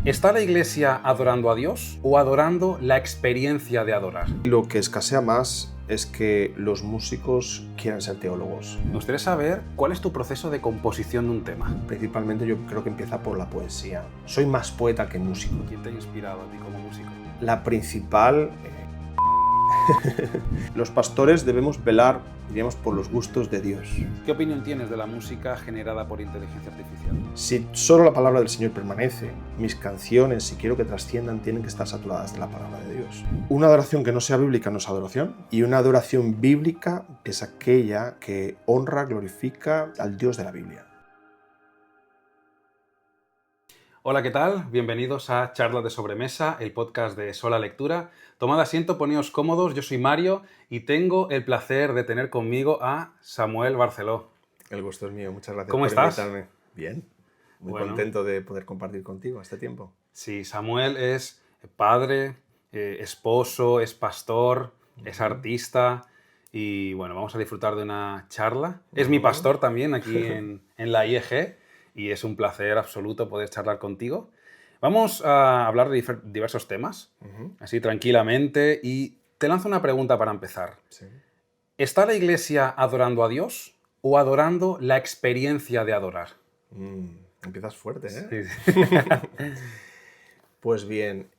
¿Está la Iglesia adorando a Dios o adorando la experiencia de adorar? Lo que escasea más es que los músicos quieran ser teólogos. Me gustaría saber cuál es tu proceso de composición de un tema. Principalmente yo creo que empieza por la poesía. Soy más poeta que músico. ¿Quién te ha inspirado a ti como músico? La principal... Los pastores debemos velar, diríamos, por los gustos de Dios. ¿Qué opinión tienes de la música generada por inteligencia artificial? Si solo la palabra del Señor permanece, mis canciones, si quiero que trasciendan, tienen que estar saturadas de la palabra de Dios. Una adoración que no sea bíblica no es adoración, y una adoración bíblica es aquella que honra, glorifica al Dios de la Biblia. Hola, ¿qué tal? Bienvenidos a Charlas de Sobremesa, el podcast de Sola Lectura. Tomad asiento, poneos cómodos, yo soy Mario y tengo el placer de tener conmigo a Samuel Barceló. El gusto es mío, muchas gracias ¿Cómo por estás? invitarme. Bien, muy Bueno. contento de poder compartir contigo este tiempo. Sí, Samuel es padre, esposo, es pastor, es artista y bueno, vamos a disfrutar de una charla. Es mi pastor también aquí en la IEG y es un placer absoluto poder charlar contigo. Vamos a hablar de diversos temas, así tranquilamente, y te lanzo una pregunta para empezar. Sí. ¿Está la Iglesia adorando a Dios o adorando la experiencia de adorar? Empiezas fuerte, ¿eh? Sí. Pues bien,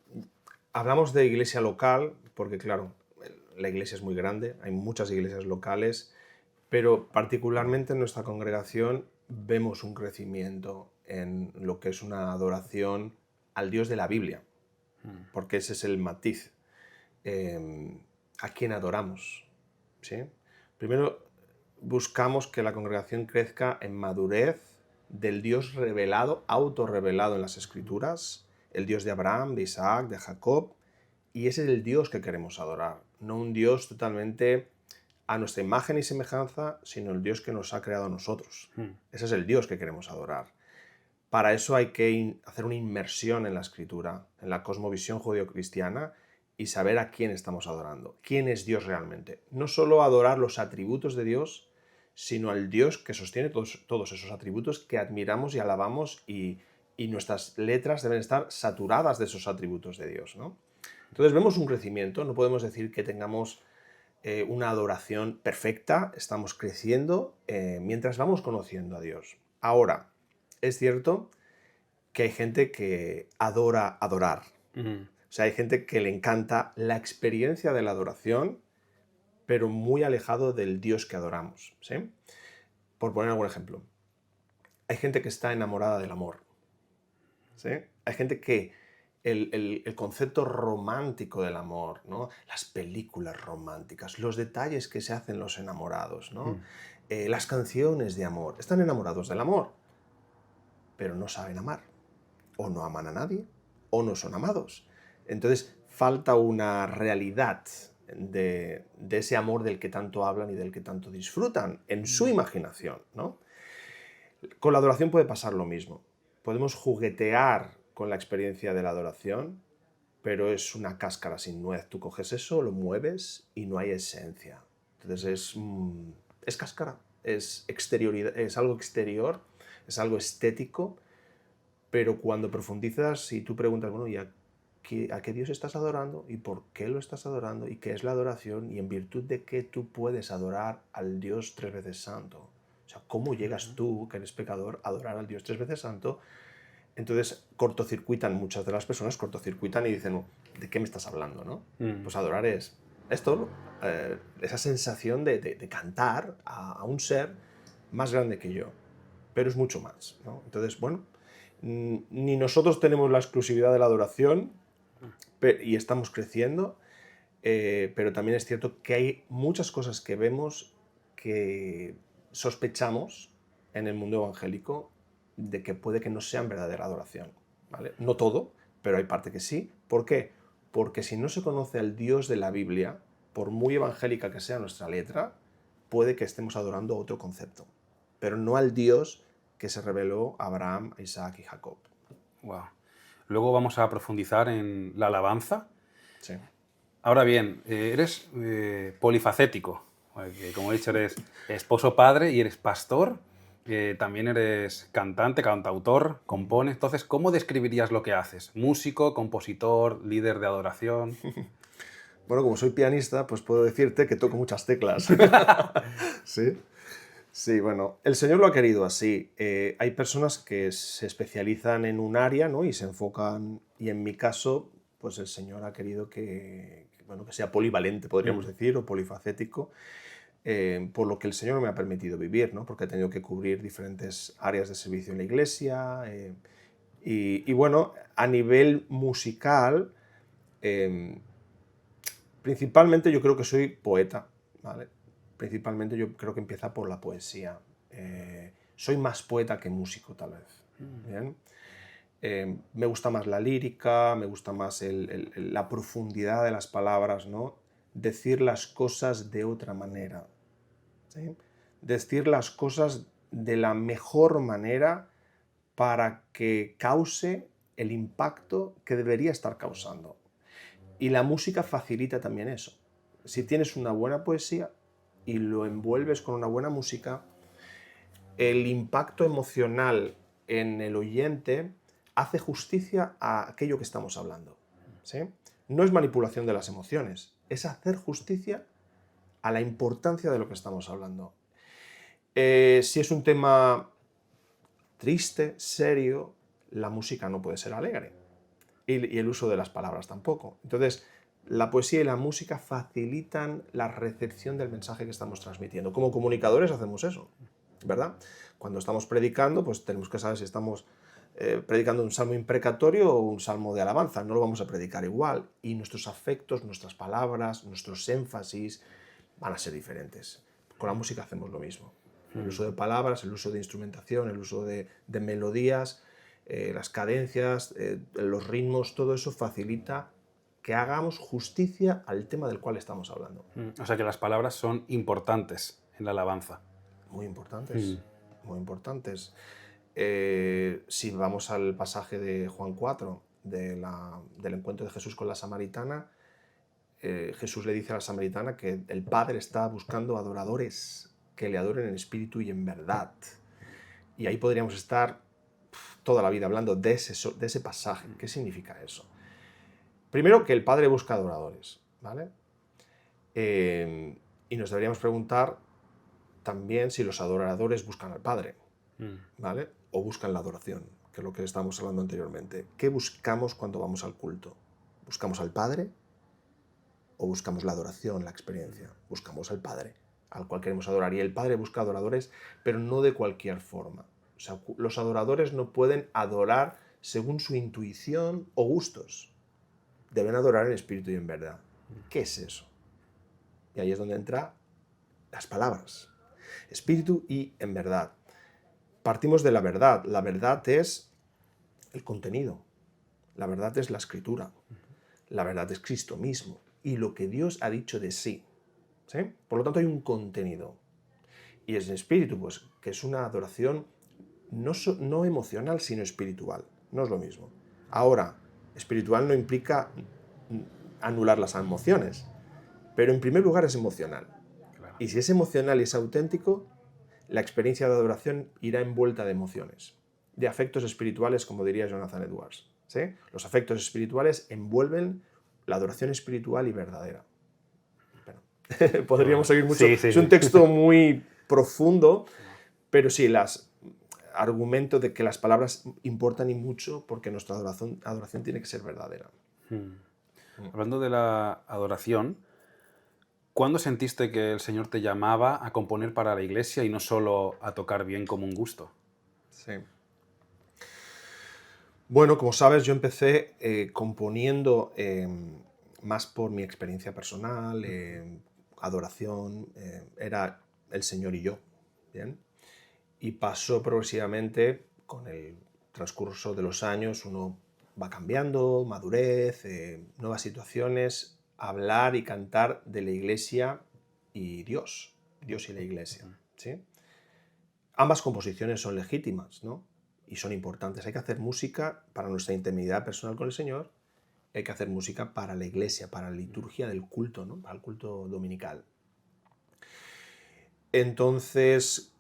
hablamos de iglesia local porque, claro, la iglesia es muy grande, hay muchas iglesias locales, pero particularmente en nuestra congregación vemos un crecimiento en lo que es una adoración al Dios de la Biblia, porque ese es el matiz. ¿A quién adoramos? ¿Sí? Primero, buscamos que la congregación crezca en madurez del Dios revelado, autorrevelado en las Escrituras, el Dios de Abraham, de Isaac, de Jacob, y ese es el Dios que queremos adorar, no un Dios totalmente a nuestra imagen y semejanza, sino el Dios que nos ha creado a nosotros. Ese es el Dios que queremos adorar. Para eso hay que hacer una inmersión en la Escritura, en la cosmovisión judeocristiana, y saber a quién estamos adorando, quién es Dios realmente. No solo adorar los atributos de Dios, sino al Dios que sostiene todos esos atributos que admiramos y alabamos, y nuestras letras deben estar saturadas de esos atributos de Dios, ¿no? Entonces vemos un crecimiento, no podemos decir que tengamos una adoración perfecta, estamos creciendo mientras vamos conociendo a Dios. Ahora, es cierto que hay gente que adora adorar. O sea, hay gente que le encanta la experiencia de la adoración, pero muy alejado del Dios que adoramos, ¿sí? Por poner algún ejemplo, hay gente que está enamorada del amor, ¿sí? Hay gente que el concepto romántico del amor, ¿no? Las películas románticas, los detalles que se hacen los enamorados, ¿no? Las canciones de amor, están enamorados del amor, pero no saben amar, o no aman a nadie, o no son amados. Entonces falta una realidad de ese amor del que tanto hablan y del que tanto disfrutan en su imaginación, ¿no? Con la adoración puede pasar lo mismo. Podemos juguetear con la experiencia de la adoración, pero es una cáscara sin nuez. Tú coges eso, lo mueves y no hay esencia. Entonces es cáscara, es exterioridad, es algo exterior, es algo estético, pero cuando profundizas y tú preguntas, bueno, ¿y a qué Dios estás adorando? ¿Y por qué lo estás adorando? ¿Y qué es la adoración? ¿Y en virtud de qué tú puedes adorar al Dios tres veces santo? O sea, ¿cómo llegas tú, que eres pecador, a adorar al Dios tres veces santo? Entonces cortocircuitan, muchas de las personas cortocircuitan y dicen, ¿de qué me estás hablando, no? Pues adorar es esto, esa sensación de cantar a un ser más grande que yo, pero es mucho más, ¿no? Entonces, bueno, ni nosotros tenemos la exclusividad de la adoración y estamos creciendo, pero también es cierto que hay muchas cosas que vemos que sospechamos en el mundo evangélico de que puede que no sean verdadera adoración, ¿vale? No todo, pero hay parte que sí. ¿Por qué? Porque si no se conoce al Dios de la Biblia, por muy evangélica que sea nuestra letra, puede que estemos adorando otro concepto, pero no al Dios que se reveló a Abraham, a Isaac y Jacob. Wow. Luego vamos a profundizar en la alabanza. Sí. Ahora bien, eres polifacético. Como he dicho, eres esposo, padre y eres pastor. También eres cantante, cantautor, compones. Entonces, ¿cómo describirías lo que haces? ¿Músico, compositor, líder de adoración? Bueno, como soy pianista, pues puedo decirte que toco muchas teclas. ¿Sí? Sí, bueno, el Señor lo ha querido así. Hay personas que se especializan en un área, ¿no? Y se enfocan, y en mi caso, pues el Señor ha querido bueno, que sea polivalente, podríamos Mm, decir, o polifacético, por lo que el Señor me ha permitido vivir, ¿no? Porque he tenido que cubrir diferentes áreas de servicio en la iglesia. Y bueno, a nivel musical, eh, principalmente yo creo que soy poeta, ¿vale? Principalmente yo creo que empieza por la poesía. Soy más poeta que músico, tal vez. ¿Bien? Me gusta más la lírica, me gusta más la profundidad de las palabras, ¿no? Decir las cosas de otra manera, ¿sí? Decir las cosas de la mejor manera para que cause el impacto que debería estar causando. Y la música facilita también eso. Si tienes una buena poesía y lo envuelves con una buena música, el impacto emocional en el oyente hace justicia a aquello que estamos hablando, ¿sí? No es manipulación de las emociones, es hacer justicia a la importancia de lo que estamos hablando. Si es un tema triste, serio, la música no puede ser alegre. Y el uso de las palabras tampoco. Entonces, la poesía y la música facilitan la recepción del mensaje que estamos transmitiendo. Como comunicadores hacemos eso, ¿verdad? Cuando estamos predicando, pues tenemos que saber si estamos predicando un salmo imprecatorio o un salmo de alabanza. No lo vamos a predicar igual. Y nuestros afectos, nuestras palabras, nuestros énfasis van a ser diferentes. Con la música hacemos lo mismo. El uso de palabras, el uso de instrumentación, el uso de melodías, las cadencias, los ritmos, todo eso facilita que hagamos justicia al tema del cual estamos hablando. O sea que las palabras son importantes en la alabanza. Muy Mm, importantes, muy importantes. Si vamos al pasaje de Juan 4, del encuentro de Jesús con la samaritana, Jesús le dice a la samaritana que el Padre está buscando adoradores que le adoren en espíritu y en verdad. Y ahí podríamos estar toda la vida hablando de ese pasaje. ¿Qué significa eso? Primero, que el Padre busca adoradores, ¿vale? Y nos deberíamos preguntar también si los adoradores buscan al Padre, mm. ¿vale? O buscan la adoración, que es lo que estábamos hablando anteriormente. ¿Qué buscamos cuando vamos al culto? ¿Buscamos al Padre o buscamos la adoración, la experiencia? Buscamos al Padre, al cual queremos adorar. Y el Padre busca adoradores, pero no de cualquier forma. O sea, los adoradores no pueden adorar según su intuición o gustos. Deben adorar en espíritu y en verdad. ¿Qué es eso? Y ahí es donde entran las palabras. Espíritu y en verdad. Partimos de la verdad. La verdad es el contenido. La verdad es la escritura. La verdad es Cristo mismo. Y lo que Dios ha dicho de sí. ¿Sí? Por lo tanto hay un contenido. Y es el espíritu, pues, que es una adoración no emocional, sino espiritual. No es lo mismo. Ahora, espiritual no implica anular las emociones, pero en primer lugar es emocional. Claro. Y si es emocional y es auténtico, la experiencia de adoración irá envuelta de emociones, de afectos espirituales, como diría Jonathan Edwards, ¿sí? Los afectos espirituales envuelven la adoración espiritual y verdadera. Bueno, podríamos seguir mucho. Sí, sí, Es un sí. texto muy profundo, pero sí, argumento de que las palabras importan y mucho porque nuestra adoración tiene que ser verdadera. Hablando de la adoración, ¿cuándo sentiste que el Señor te llamaba a componer para la iglesia y no solo a tocar bien como un gusto? Sí. Bueno, como sabes, yo empecé componiendo más por mi experiencia personal, adoración, era el Señor y yo, ¿bien? Y pasó progresivamente, con el transcurso de los años, uno va cambiando, madurez, nuevas situaciones, hablar y cantar de la iglesia y Dios y la iglesia, ¿sí? Ambas composiciones son legítimas, ¿no? Y son importantes. Hay que hacer música para nuestra intimidad personal con el Señor, hay que hacer música para la iglesia, para la liturgia del culto, ¿no? Para el culto dominical. Entonces,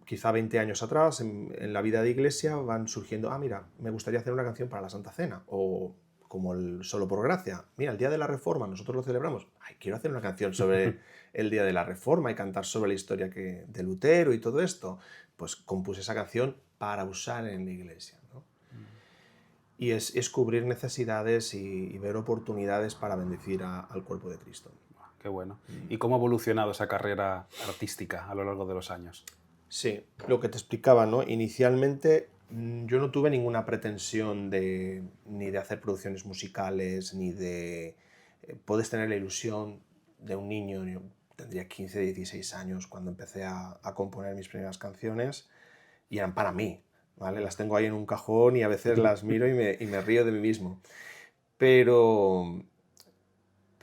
quizá 20 años atrás, en la vida de iglesia, van surgiendo, mira, me gustaría hacer una canción para la Santa Cena, o como el Solo por Gracia. Mira, el Día de la Reforma, nosotros lo celebramos. Quiero hacer una canción sobre el Día de la Reforma y cantar sobre la historia de Lutero y todo esto. Pues compuse esa canción para usar en la iglesia, ¿no? Y es cubrir necesidades y ver oportunidades para bendecir al cuerpo de Cristo. Qué bueno. ¿Y cómo ha evolucionado esa carrera artística a lo largo de los años? Sí, lo que te explicaba, ¿no? Inicialmente yo no tuve ninguna pretensión ni de hacer producciones musicales, ni de... puedes tener la ilusión de un niño, yo tendría 15, 16 años cuando empecé a componer mis primeras canciones y eran para mí, ¿vale? Las tengo ahí en un cajón y a veces las miro y me río de mí mismo. Pero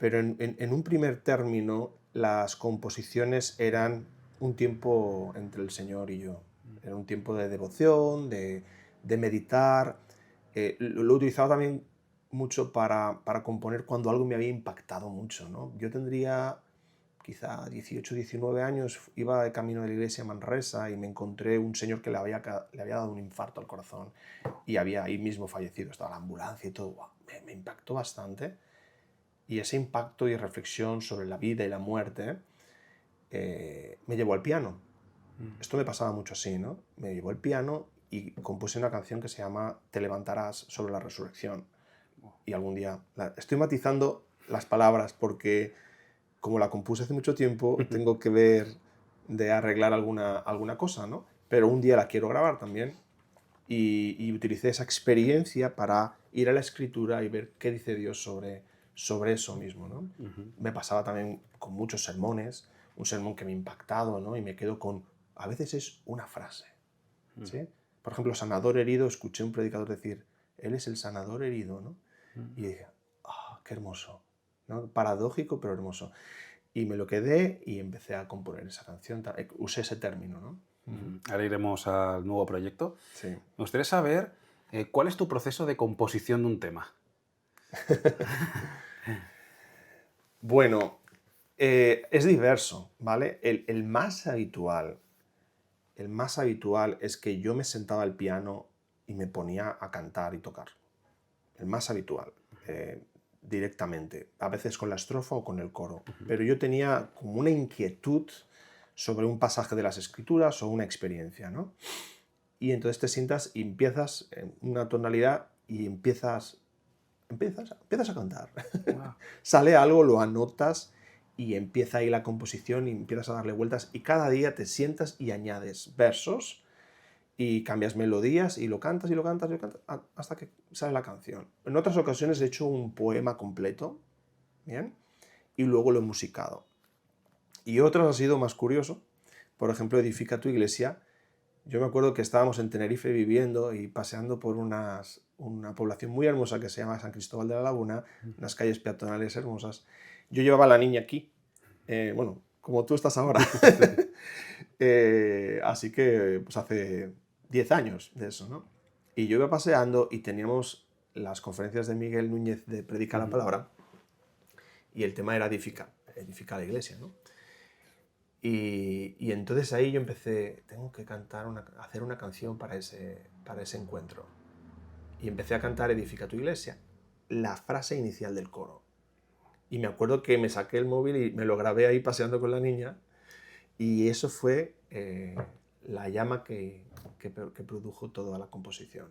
en un primer término las composiciones eran un tiempo entre el Señor y yo. Era un tiempo de devoción, de meditar. Lo he utilizado también mucho para componer cuando algo me había impactado mucho, ¿no? Yo tendría quizá 18, 19 años, iba de camino de la iglesia a Manresa y me encontré un señor que le había dado un infarto al corazón y había ahí mismo fallecido, estaba la ambulancia y todo. ¡Wow! Me impactó bastante. Y ese impacto y reflexión sobre la vida y la muerte me llevó al piano. Esto me pasaba mucho así, ¿no? Me llevó al piano y compuse una canción que se llama Te levantarás sobre la resurrección. Y algún día... Estoy matizando las palabras porque, como la compuse hace mucho tiempo, tengo que ver de arreglar alguna cosa, ¿no? Pero un día la quiero grabar también y utilicé esa experiencia para ir a la escritura y ver qué dice Dios sobre eso mismo, ¿no? Me pasaba también con muchos sermones, un sermón que me ha impactado, ¿no? Y me quedo con, a veces es una frase, ¿sí? Por ejemplo, sanador herido, escuché un predicador decir, Él es el sanador herido, ¿no? Y dije, qué hermoso, ¿no? Paradójico, pero hermoso. Y me lo quedé y empecé a componer esa canción, usé ese término, ¿no? Ahora iremos al nuevo proyecto. Sí. Me gustaría saber cuál es tu proceso de composición de un tema. Bueno, es diverso, ¿vale? El más habitual es que yo me sentaba al piano y me ponía a cantar y tocar. El más habitual, directamente, a veces con la estrofa o con el coro. Pero yo tenía como una inquietud sobre un pasaje de las Escrituras o una experiencia, ¿no? Y entonces te sientas y empiezas en una tonalidad y empiezas a cantar. Wow. Sale algo, lo anotas y empieza ahí la composición y empiezas a darle vueltas y cada día te sientas y añades versos y cambias melodías y lo cantas y lo cantas y lo cantas hasta que sale la canción. En otras ocasiones he hecho un poema completo, ¿bien? Y luego lo he musicado. Y otras ha sido más curioso. Por ejemplo, Edifica tu iglesia. Yo me acuerdo que estábamos en Tenerife viviendo y paseando por una población muy hermosa que se llama San Cristóbal de la Laguna, unas calles peatonales hermosas. Yo llevaba a la niña aquí, bueno, como tú estás ahora. Así que pues hace 10 años de eso, ¿no? Y yo iba paseando y teníamos las conferencias de Miguel Núñez de Predica la Palabra y el tema era edificar la iglesia, ¿no? Y entonces ahí yo empecé, tengo que hacer una canción para ese encuentro. Y empecé a cantar Edifica tu iglesia, la frase inicial del coro. Y me acuerdo que me saqué el móvil y me lo grabé ahí paseando con la niña. Y eso fue la llama que produjo toda la composición.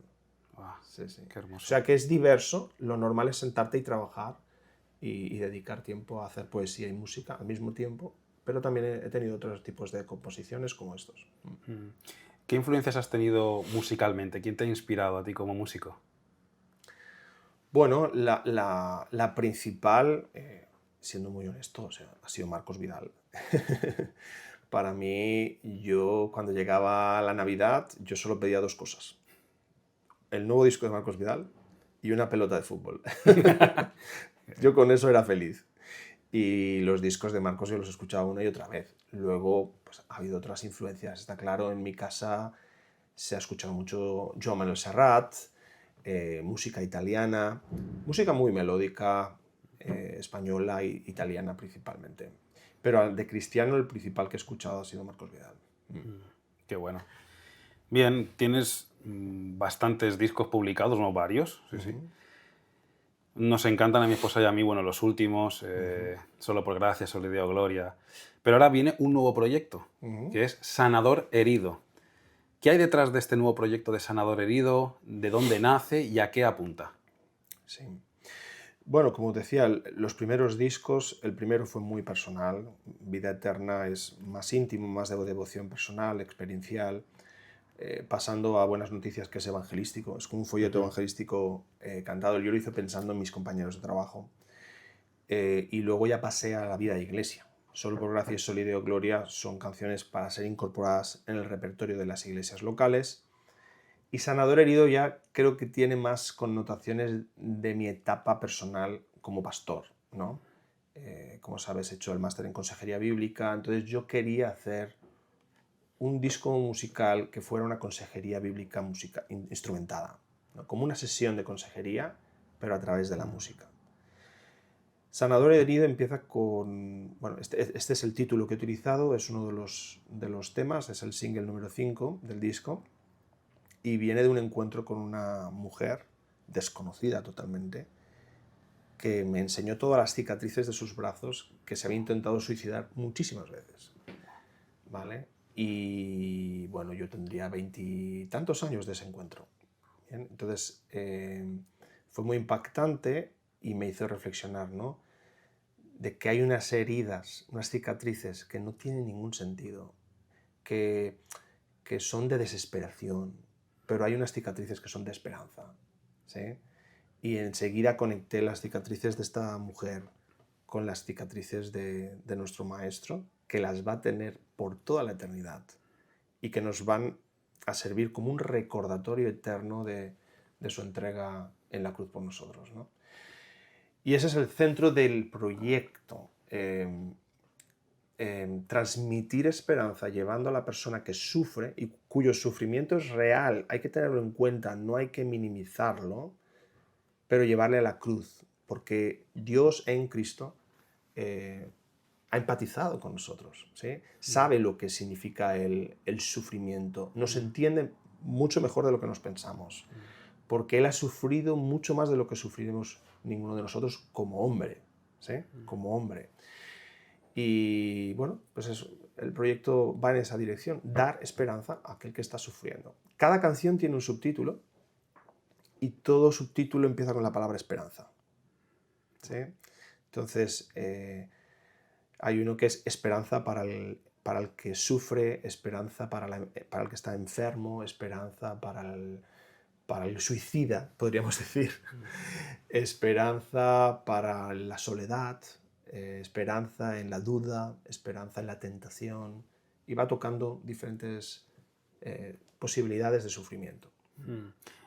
Wow, Sí, sí. qué hermoso. O sea que es diverso, lo normal es sentarte y trabajar y dedicar tiempo a hacer poesía y música al mismo tiempo, pero también he tenido otros tipos de composiciones como estos. ¿Qué influencias has tenido musicalmente? ¿Quién te ha inspirado a ti como músico? Bueno, la principal, siendo muy honesto, o sea, ha sido Marcos Vidal. Para mí, yo cuando llegaba la Navidad, yo solo pedía dos cosas. El nuevo disco de Marcos Vidal y una pelota de fútbol. Yo con eso era feliz. Y los discos de Marcos yo los escuchaba una y otra vez. Luego pues, ha habido otras influencias. Está claro, en mi casa se ha escuchado mucho Joan Manuel Serrat, música italiana, música muy melódica, española e italiana principalmente. Pero de cristiano el principal que he escuchado ha sido Marcos Vidal. Qué bueno. Bien, tienes bastantes discos publicados, ¿no? Varios, sí, sí. Nos encantan a mi esposa y a mí, bueno, los últimos, Solo por gracia, Solo dio gloria. Pero ahora viene un nuevo proyecto, que es Sanador Herido. ¿Qué hay detrás de este nuevo proyecto de Sanador Herido? ¿De dónde nace y a qué apunta? Sí. Bueno, como decía, los primeros discos, el primero fue muy personal. Vida Eterna es más íntimo, más de devoción personal, experiencial, pasando a Buenas Noticias, que es evangelístico. Es como un folleto evangelístico cantado. Yo lo hice pensando en mis compañeros de trabajo. Y luego ya pasé a la vida de iglesia. Solo por gracia y Soli Deo Gloria son canciones para ser incorporadas en el repertorio de las iglesias locales. Y Sanador Herido ya creo que tiene más connotaciones de mi etapa personal como pastor, ¿no? Como sabes, he hecho el máster en consejería bíblica, entonces yo quería hacer un disco musical que fuera una consejería bíblica instrumentada, ¿no? Como una sesión de consejería, pero a través de la música. Sanador Herido empieza con... Bueno, este es el título que he utilizado, es uno de los temas, es el single número 5 del disco, y viene de un encuentro con una mujer desconocida totalmente, que me enseñó todas las cicatrices de sus brazos, que se había intentado suicidar muchísimas veces, ¿vale? Y bueno, yo tendría 20 y tantos años de ese encuentro. ¿Bien? Entonces, fue muy impactante y me hizo reflexionar, ¿no? De que hay unas heridas, unas cicatrices que no tienen ningún sentido, que son de desesperación, pero hay unas cicatrices que son de esperanza, ¿sí? Y enseguida conecté las cicatrices de esta mujer con las cicatrices de nuestro maestro, que las va a tener por toda la eternidad y que nos van a servir como un recordatorio eterno de su entrega en la cruz por nosotros, ¿no? Y ese es el centro del proyecto. Transmitir esperanza llevando a la persona que sufre y cuyo sufrimiento es real, hay que tenerlo en cuenta, no hay que minimizarlo, pero llevarle a la cruz, porque Dios en Cristo ha empatizado con nosotros, ¿sí? Sabe lo que significa el sufrimiento, nos entiende mucho mejor de lo que nos pensamos, porque Él ha sufrido mucho más de lo que sufriremos ninguno de nosotros como hombre, ¿sí? Como hombre. Y bueno, pues eso, el proyecto va en esa dirección, dar esperanza a aquel que está sufriendo. Cada canción tiene un subtítulo y todo subtítulo empieza con la palabra esperanza, ¿sí? Entonces, hay uno que es esperanza para el que sufre, esperanza para el que está enfermo, esperanza para el suicida, podríamos decir, esperanza para la soledad, esperanza en la duda, esperanza en la tentación, y va tocando diferentes posibilidades de sufrimiento.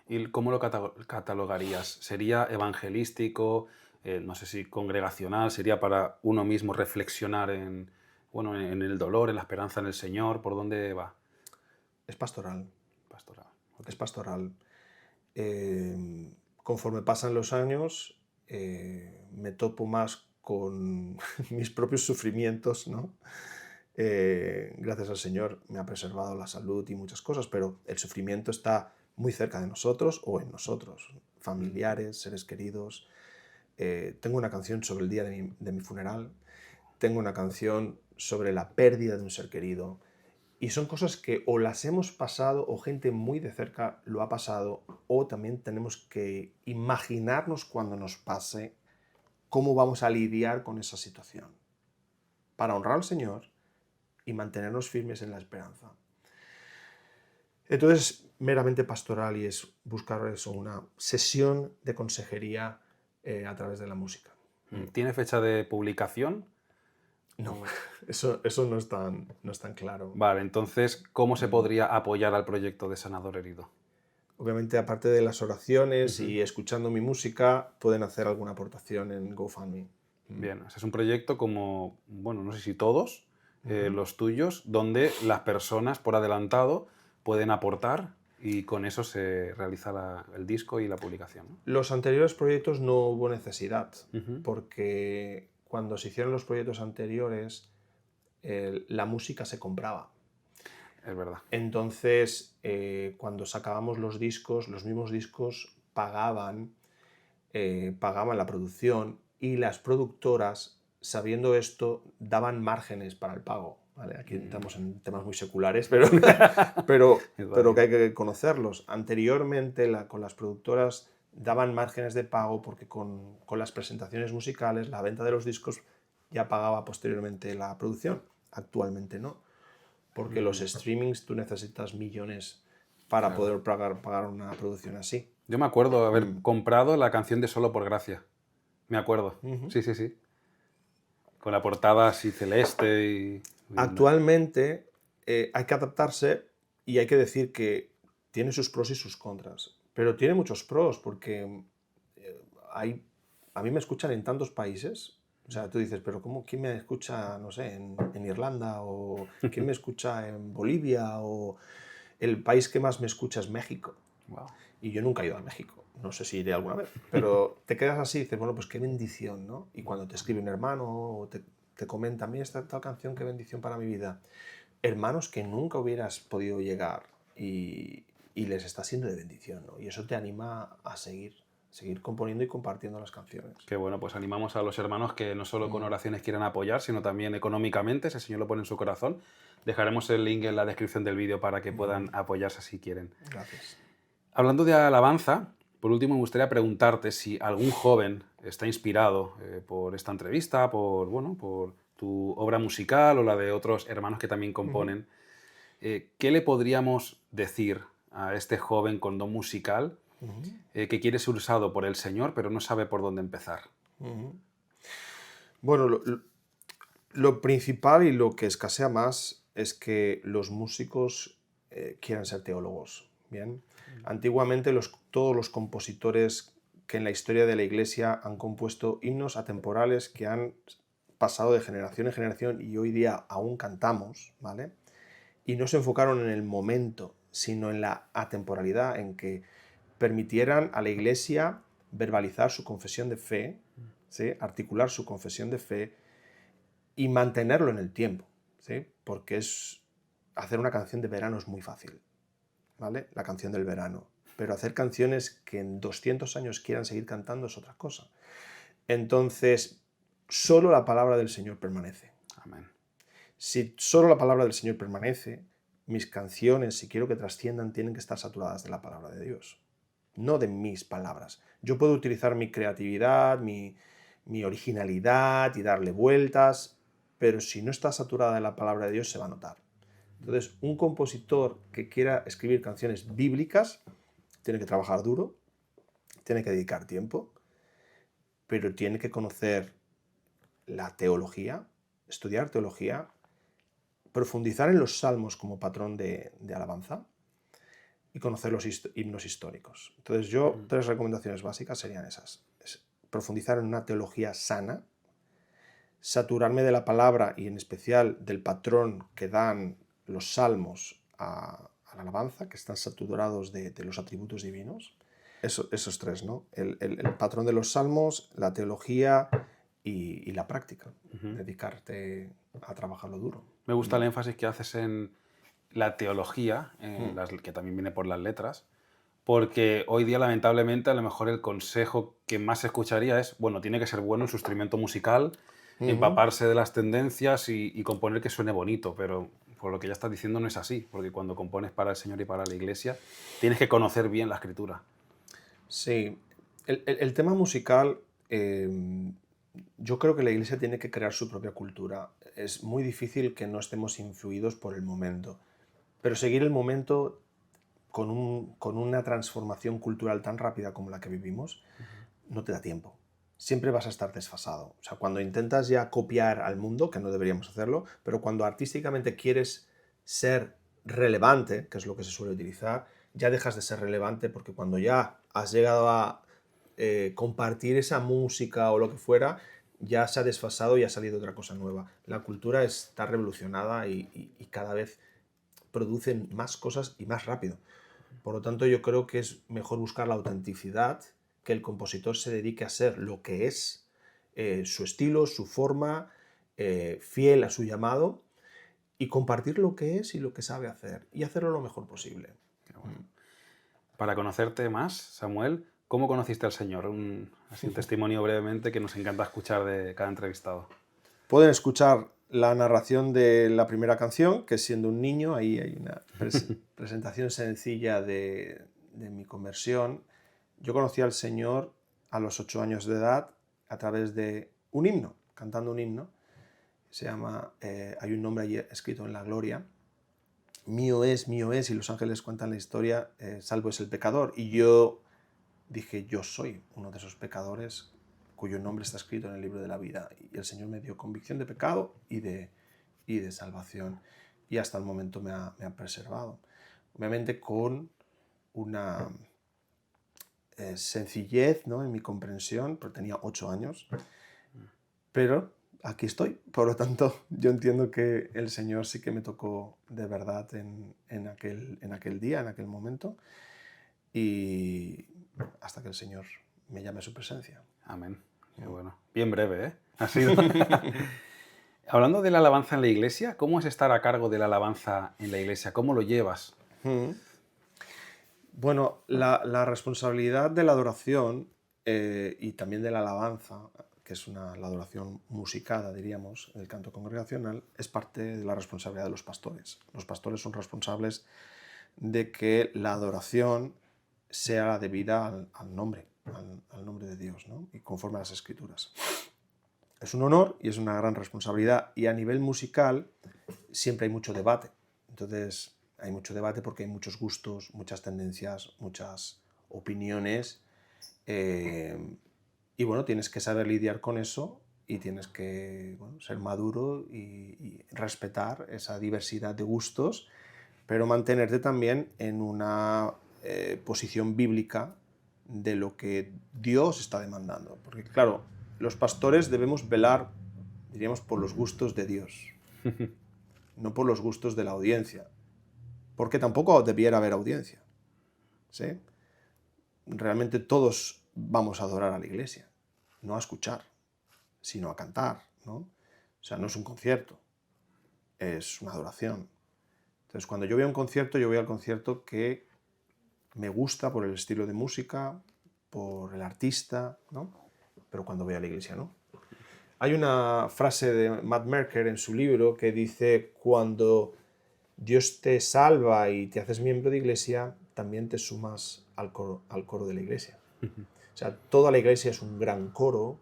¿Y cómo lo catalogarías? ¿Sería evangelístico, no sé si congregacional, sería para uno mismo reflexionar en el dolor, en la esperanza en el Señor? ¿Por dónde va? Es pastoral. Pastoral. Es pastoral. Conforme pasan los años, me topo más con mis propios sufrimientos, ¿no? Gracias al Señor me ha preservado la salud y muchas cosas, pero el sufrimiento está muy cerca de nosotros o en nosotros, familiares, seres queridos. Tengo una canción sobre el día de mi funeral, tengo una canción sobre la pérdida de un ser querido, y son cosas que o las hemos pasado o gente muy de cerca lo ha pasado, o también tenemos que imaginarnos cuando nos pase cómo vamos a lidiar con esa situación para honrar al Señor y mantenernos firmes en la esperanza. Entonces, meramente pastoral, y es buscar eso, una sesión de consejería a través de la música. ¿Tiene fecha de publicación? No, eso no es tan claro. Vale, entonces, ¿cómo se podría apoyar al proyecto de Sanador Herido? Obviamente, aparte de las oraciones y escuchando mi música, pueden hacer alguna aportación en GoFundMe. Bien, ese es un proyecto como, bueno, no sé si todos, los tuyos, donde las personas por adelantado pueden aportar y con eso se realiza el disco y la publicación, ¿no? Los anteriores proyectos no hubo necesidad, porque cuando se hicieron los proyectos anteriores, la música se compraba. es verdad. Entonces, cuando sacábamos los discos, los mismos discos pagaban la producción y las productoras, sabiendo esto, daban márgenes para el pago. ¿Vale? Aquí entramos en temas muy seculares, pero que hay que conocerlos. Anteriormente, con las productoras daban márgenes de pago porque con las presentaciones musicales, la venta de los discos ya pagaba posteriormente la producción. Actualmente no, porque los streamings tú necesitas millones para poder pagar una producción así. Yo me acuerdo haber comprado la canción de Solo por Gracia. Me acuerdo. Sí, sí, sí. Con la portada así celeste y... Actualmente hay que adaptarse y hay que decir que tiene sus pros y sus contras. Pero tiene muchos pros porque a mí me escuchan en tantos países. O sea, tú dices, pero ¿quién me escucha, no sé, en Irlanda? ¿O quién me escucha en Bolivia? ¿O el país que más me escucha es México? Wow. Y yo nunca he ido a México, no sé si iré alguna vez, pero te quedas así y dices, bueno, pues qué bendición, ¿no? Y cuando te escribe un hermano o te comenta, a mí esta tal canción, qué bendición para mi vida. Hermanos que nunca hubieras podido llegar y les está siendo de bendición, ¿no? Y eso te anima a seguir componiendo y compartiendo las canciones. Qué bueno, pues animamos a los hermanos que no solo con oraciones quieran apoyar, sino también económicamente, si el Señor lo pone en su corazón. Dejaremos el link en la descripción del vídeo para que puedan apoyarse si quieren. Gracias. Hablando de alabanza, por último me gustaría preguntarte si algún joven está inspirado por esta entrevista, por tu obra musical o la de otros hermanos que también componen. ¿Qué le podríamos decir a este joven con don musical que quiere ser usado por el Señor, pero no sabe por dónde empezar? Bueno, lo principal y lo que escasea más es que los músicos quieran ser teólogos. ¿Bien? Antiguamente todos los compositores que en la historia de la Iglesia han compuesto himnos atemporales que han pasado de generación en generación y hoy día aún cantamos, ¿vale? Y no se enfocaron en el momento, sino en la atemporalidad, en que permitieran a la Iglesia verbalizar su confesión de fe, ¿sí? Articular su confesión de fe y mantenerlo en el tiempo, ¿sí? Porque hacer una canción de verano es muy fácil, ¿vale? La canción del verano. Pero hacer canciones que en 200 años quieran seguir cantando es otra cosa. Entonces, solo la palabra del Señor permanece. Amén. Si solo la palabra del Señor permanece, mis canciones, si quiero que trasciendan, tienen que estar saturadas de la palabra de Dios, no de mis palabras. Yo puedo utilizar mi creatividad, mi originalidad y darle vueltas, pero si no está saturada de la palabra de Dios se va a notar. Entonces, un compositor que quiera escribir canciones bíblicas tiene que trabajar duro, tiene que dedicar tiempo, pero tiene que conocer la teología, estudiar teología, profundizar en los salmos como patrón de alabanza y conocer los himnos históricos. Entonces, yo, 3 recomendaciones básicas serían esas. Profundizar en una teología sana, saturarme de la palabra y en especial del patrón que dan los salmos a la alabanza, que están saturados de los atributos divinos. Esos 3, ¿no? El patrón de los salmos, la teología y la práctica. Dedicarte a trabajarlo duro. Me gusta el énfasis que haces en la teología, que también viene por las letras, porque hoy día, lamentablemente, a lo mejor el consejo que más se escucharía es, bueno, tiene que ser bueno en su instrumento musical, empaparse de las tendencias y componer que suene bonito, pero por lo que ya estás diciendo no es así, porque cuando compones para el Señor y para la Iglesia, tienes que conocer bien la Escritura. Sí, el tema musical, yo creo que la Iglesia tiene que crear su propia cultura. Es muy difícil que no estemos influidos por el momento, pero seguir el momento con una transformación cultural tan rápida como la que vivimos, no te da tiempo. Siempre vas a estar desfasado. O sea, cuando intentas ya copiar al mundo, que no deberíamos hacerlo, pero cuando artísticamente quieres ser relevante, que es lo que se suele utilizar, ya dejas de ser relevante porque cuando ya has llegado a compartir esa música o lo que fuera, ya se ha desfasado y ha salido otra cosa nueva. La cultura está revolucionada y cada vez producen más cosas y más rápido. Por lo tanto, yo creo que es mejor buscar la autenticidad, que el compositor se dedique a ser lo que es, su estilo, su forma, fiel a su llamado y compartir lo que es y lo que sabe hacer y hacerlo lo mejor posible. Qué bueno. Para conocerte más, Samuel, ¿cómo conociste al Señor? Así un testimonio brevemente que nos encanta escuchar de cada entrevistado. Pueden escuchar la narración de la primera canción, que es Siendo un niño. Ahí hay una presentación sencilla de mi conversión. Yo conocí al Señor a los 8 años de edad a través de un himno, cantando un himno. Se llama, hay un nombre allí escrito en la gloria. Mío es, y los ángeles cuentan la historia, salvo es el pecador. Y yo dije, yo soy uno de esos pecadores cuyo nombre está escrito en el libro de la vida. Y el Señor me dio convicción de pecado y de salvación. Y hasta el momento me ha preservado. Obviamente con una sencillez, ¿no?, en mi comprensión, porque tenía 8 años. Pero aquí estoy. Por lo tanto, yo entiendo que el Señor sí que me tocó de verdad en aquel día, en aquel momento. Y hasta que el Señor me llame a su presencia. Amén. Qué bueno. Bien breve, ¿eh? Ha sido. Hablando de la alabanza en la iglesia, ¿cómo es estar a cargo de la alabanza en la iglesia? ¿Cómo lo llevas? Bueno, la responsabilidad de la adoración y también de la alabanza, que es la adoración musicada, diríamos, el canto congregacional, es parte de la responsabilidad de los pastores. Los pastores son responsables de que la adoración sea la debida al nombre de Dios, ¿no?, y conforme a las Escrituras. Es un honor y es una gran responsabilidad. Y a nivel musical siempre hay mucho debate. Entonces hay mucho debate porque hay muchos gustos, muchas tendencias, muchas opiniones. Y bueno, tienes que saber lidiar con eso y tienes que ser maduro y respetar esa diversidad de gustos, pero mantenerte también en una posición bíblica de lo que Dios está demandando. Porque claro, los pastores debemos velar, diríamos, por los gustos de Dios, no por los gustos de la audiencia, porque tampoco debiera haber audiencia, ¿sí? Realmente todos vamos a adorar a la iglesia, no a escuchar, sino a cantar, ¿no? O sea, no es un concierto, es una adoración. Entonces, cuando yo voy a un concierto, yo voy al concierto que me gusta por el estilo de música, por el artista, ¿no? Pero cuando voy a la iglesia, no. Hay una frase de Matt Merker en su libro que dice: cuando Dios te salva y te haces miembro de iglesia, también te sumas al coro de la iglesia. O sea, toda la iglesia es un gran coro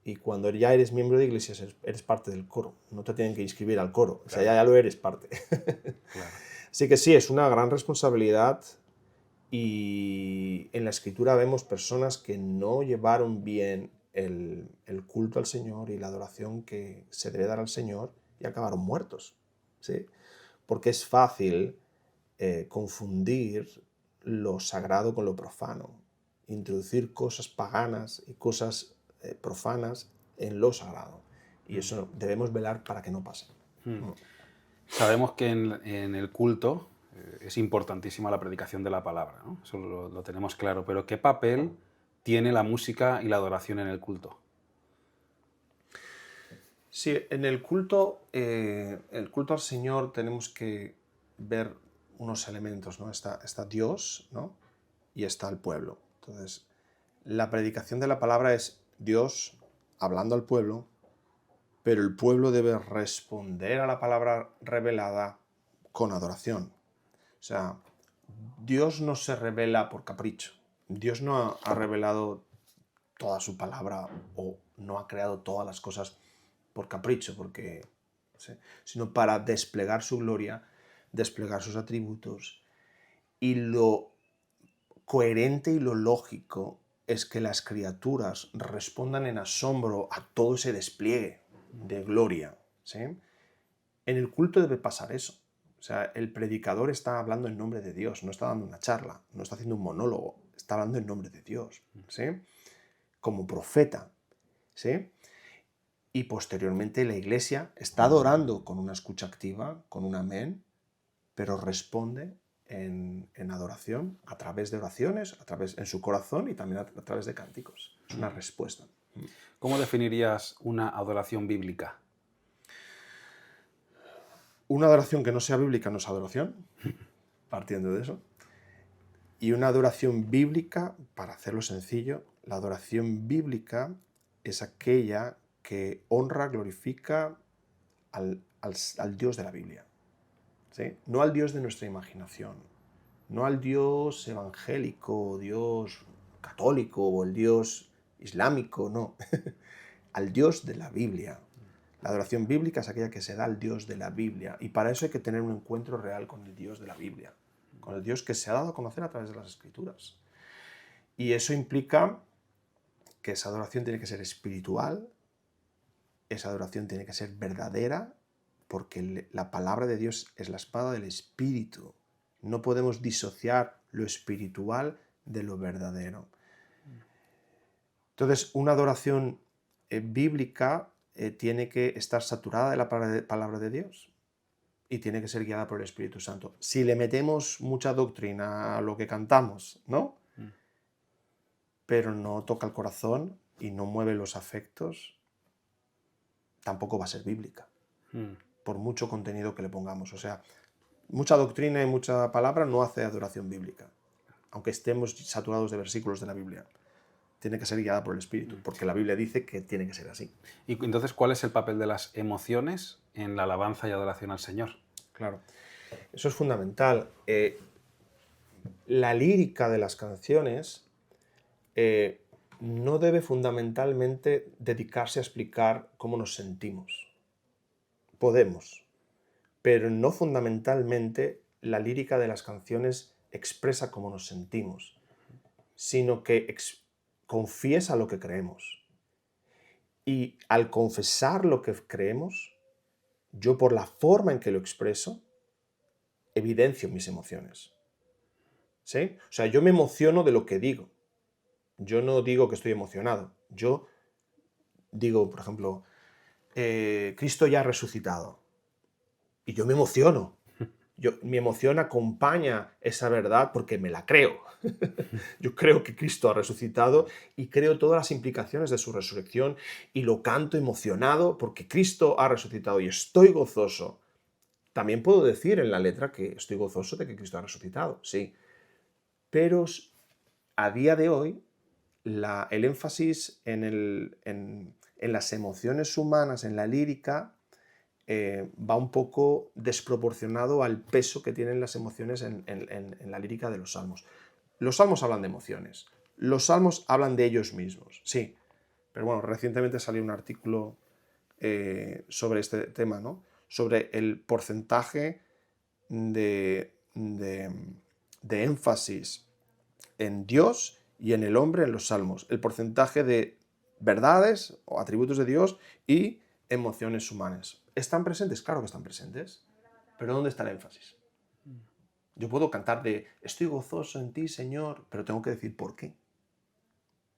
y cuando ya eres miembro de iglesia eres parte del coro. No te tienen que inscribir al coro, o sea, ya lo eres parte. Claro. Así que sí, es una gran responsabilidad y en la Escritura vemos personas que no llevaron bien el culto al Señor y la adoración que se debe dar al Señor y acabaron muertos, ¿sí? Porque es fácil confundir lo sagrado con lo profano, introducir cosas paganas y cosas profanas en lo sagrado. Y eso debemos velar para que no pase. Sabemos que en el culto es importantísima la predicación de la palabra, ¿no? Eso lo tenemos claro, pero ¿qué papel tiene la música y la adoración en el culto? Sí, en el culto al Señor tenemos que ver unos elementos, ¿no? Está Dios, ¿no?, y está el pueblo. Entonces, la predicación de la palabra es Dios hablando al pueblo, pero el pueblo debe responder a la palabra revelada con adoración. O sea, Dios no se revela por capricho. Dios no ha revelado toda su palabra o no ha creado todas las cosas por capricho, sino para desplegar su gloria, desplegar sus atributos. Y lo coherente y lo lógico es que las criaturas respondan en asombro a todo ese despliegue de gloria, ¿sí? En el culto debe pasar eso. O sea, el predicador está hablando en nombre de Dios, no está dando una charla, no está haciendo un monólogo, está hablando en nombre de Dios, ¿sí?, como profeta, ¿sí? Y posteriormente la iglesia está adorando con una escucha activa, con un amén, pero responde en adoración a través de oraciones, en su corazón y también a través de cánticos. Es una respuesta. ¿Cómo definirías una adoración bíblica? Una adoración que no sea bíblica no es adoración, partiendo de eso. Y una adoración bíblica, para hacerlo sencillo, la adoración bíblica es aquella que honra, glorifica al Dios de la Biblia, ¿sí? No al Dios de nuestra imaginación, no al Dios evangélico, o Dios católico o el Dios islámico, no, al Dios de la Biblia. La adoración bíblica es aquella que se da al Dios de la Biblia, y para eso hay que tener un encuentro real con el Dios de la Biblia, con el Dios que se ha dado a conocer a través de las Escrituras. Y eso implica que esa adoración tiene que ser espiritual, esa adoración tiene que ser verdadera, porque la palabra de Dios es la espada del Espíritu. No podemos disociar lo espiritual de lo verdadero. Entonces, una adoración bíblica tiene que estar saturada de la palabra de Dios y tiene que ser guiada por el Espíritu Santo. Si le metemos mucha doctrina a lo que cantamos, ¿no? Pero no toca el corazón y no mueve los afectos, tampoco va a ser bíblica, por mucho contenido que le pongamos. O sea, mucha doctrina y mucha palabra no hace adoración bíblica, aunque estemos saturados de versículos de la Biblia. Tiene que ser guiada por el Espíritu, porque la Biblia dice que tiene que ser así. Y entonces, ¿cuál es el papel de las emociones en la alabanza y adoración al Señor? Claro, eso es fundamental. La lírica de las canciones no debe fundamentalmente dedicarse a explicar cómo nos sentimos. Podemos, pero no fundamentalmente la lírica de las canciones expresa cómo nos sentimos, sino que confiesa lo que creemos. Y al confesar lo que creemos, yo por la forma en que lo expreso, evidencio mis emociones. ¿Sí? O sea, yo me emociono de lo que digo. Yo no digo que estoy emocionado. Yo digo, por ejemplo, Cristo ya ha resucitado. Y yo me emociono. Mi emoción acompaña esa verdad porque me la creo. Yo creo que Cristo ha resucitado y creo todas las implicaciones de su resurrección y lo canto emocionado porque Cristo ha resucitado y estoy gozoso. También puedo decir en la letra que estoy gozoso de que Cristo ha resucitado, sí. Pero a día de hoy, el énfasis en las emociones humanas, en la lírica, va un poco desproporcionado al peso que tienen las emociones en la lírica de los salmos. Los salmos hablan de emociones, los salmos hablan de ellos mismos, sí, pero bueno, recientemente salió un artículo sobre este tema, ¿no? Sobre el porcentaje de énfasis en Dios y en el hombre en los salmos, el porcentaje de verdades o atributos de Dios y emociones humanas. ¿Están presentes? Claro que están presentes, pero ¿dónde está el énfasis? Yo puedo cantar de estoy gozoso en ti, Señor, pero tengo que decir por qué.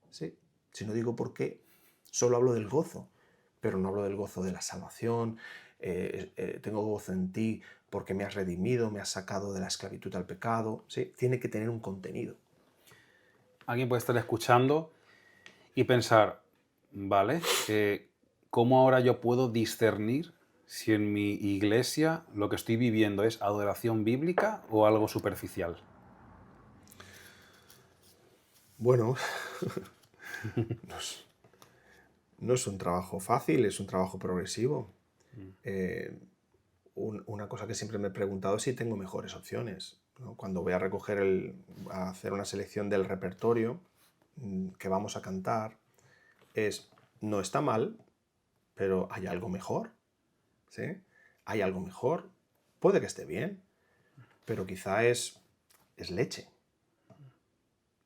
¿Sí? Si no digo por qué, solo hablo del gozo, pero no hablo del gozo de la salvación. Tengo gozo en ti porque me has redimido, me has sacado de la esclavitud al pecado. ¿Sí? Tiene que tener un contenido. Alguien puede estar escuchando y pensar, vale, ¿cómo ahora yo puedo discernir si en mi iglesia lo que estoy viviendo es adoración bíblica o algo superficial? Bueno, no es un trabajo fácil, es un trabajo progresivo. Una cosa que siempre me he preguntado es si tengo mejores opciones, ¿no? Cuando voy a a hacer una selección del repertorio que vamos a cantar, no está mal, pero hay algo mejor, ¿sí? Hay algo mejor, puede que esté bien, pero quizá es leche.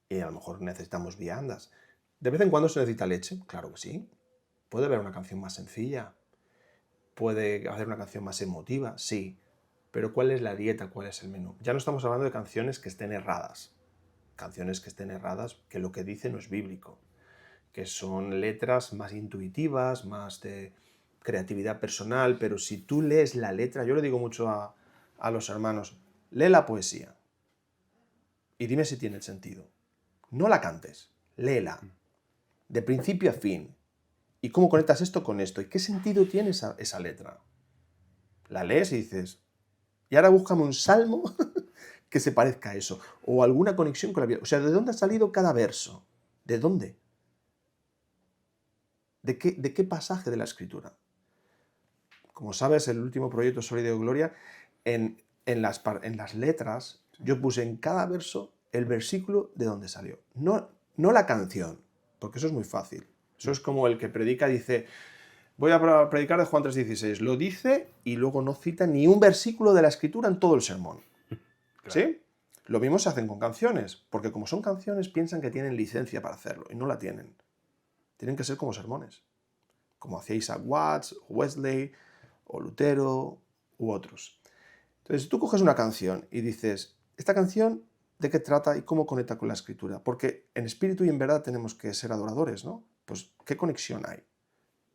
Y a lo mejor necesitamos viandas. ¿De vez en cuando se necesita leche? Claro que sí. Puede haber una canción más sencilla, puede haber una canción más emotiva, sí. Pero ¿cuál es la dieta? ¿Cuál es el menú? Ya no estamos hablando de canciones que estén erradas. Canciones que estén erradas, que lo que dice no es bíblico. Que son letras más intuitivas, más de creatividad personal, pero si tú lees la letra, yo le digo mucho a los hermanos, lee la poesía y dime si tiene sentido. No la cantes, léela, de principio a fin. ¿Y cómo conectas esto con esto? ¿Y qué sentido tiene esa letra? La lees y dices, y ahora búscame un salmo que se parezca a eso, o alguna conexión con la Biblia. O sea, ¿de dónde ha salido cada verso? ¿De dónde? ¿De qué pasaje de la Escritura? Como sabes, el último proyecto Sólido de Gloria, en las letras, yo puse en cada verso el versículo de donde salió. No la canción, porque eso es muy fácil. Eso es como el que predica, dice, voy a predicar de Juan 3:16. Lo dice y luego no cita ni un versículo de la Escritura en todo el sermón. Claro. ¿Sí? Lo mismo se hacen con canciones, porque como son canciones piensan que tienen licencia para hacerlo, y no la tienen. Tienen que ser como sermones, como hacía Isaac Watts, o Wesley, o Lutero, u otros. Entonces, tú coges una canción y dices, ¿esta canción de qué trata y cómo conecta con la Escritura? Porque en espíritu y en verdad tenemos que ser adoradores, ¿no? Pues, ¿qué conexión hay?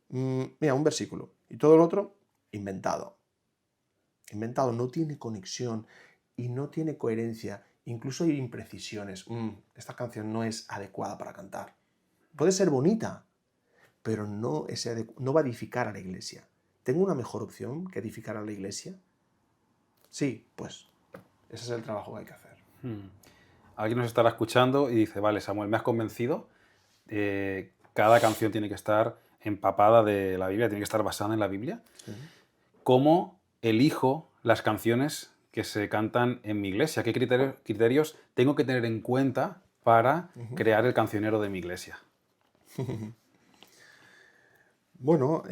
Mira, un versículo. Y todo lo otro, inventado. Inventado, no tiene conexión y no tiene coherencia. Incluso hay imprecisiones. Esta canción no es adecuada para cantar. Puede ser bonita, pero no va a edificar a la iglesia. ¿Tengo una mejor opción que edificar a la iglesia? Sí, pues ese es el trabajo que hay que hacer. Alguien nos estará escuchando y dice, vale, Samuel, me has convencido. Cada canción tiene que estar empapada de la Biblia, tiene que estar basada en la Biblia. ¿Cómo elijo las canciones que se cantan en mi iglesia? ¿Qué criterios tengo que tener en cuenta para crear el cancionero de mi iglesia? Bueno,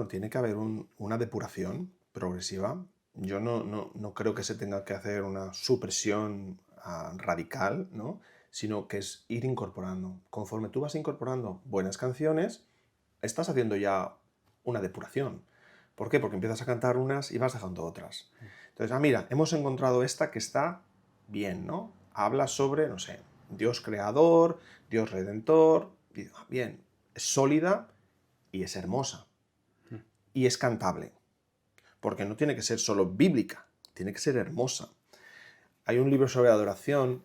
tiene que haber una depuración progresiva. Yo no creo que se tenga que hacer una supresión radical, ¿no? Sino que es ir incorporando. Conforme tú vas incorporando buenas canciones, estás haciendo ya una depuración. ¿Por qué? Porque empiezas a cantar unas y vas dejando otras. Entonces, mira, hemos encontrado esta que está bien, ¿no? Habla sobre, no sé, Dios creador, Dios redentor. Bien, es sólida y es hermosa. Y es cantable. Porque no tiene que ser solo bíblica, tiene que ser hermosa. Hay un libro sobre adoración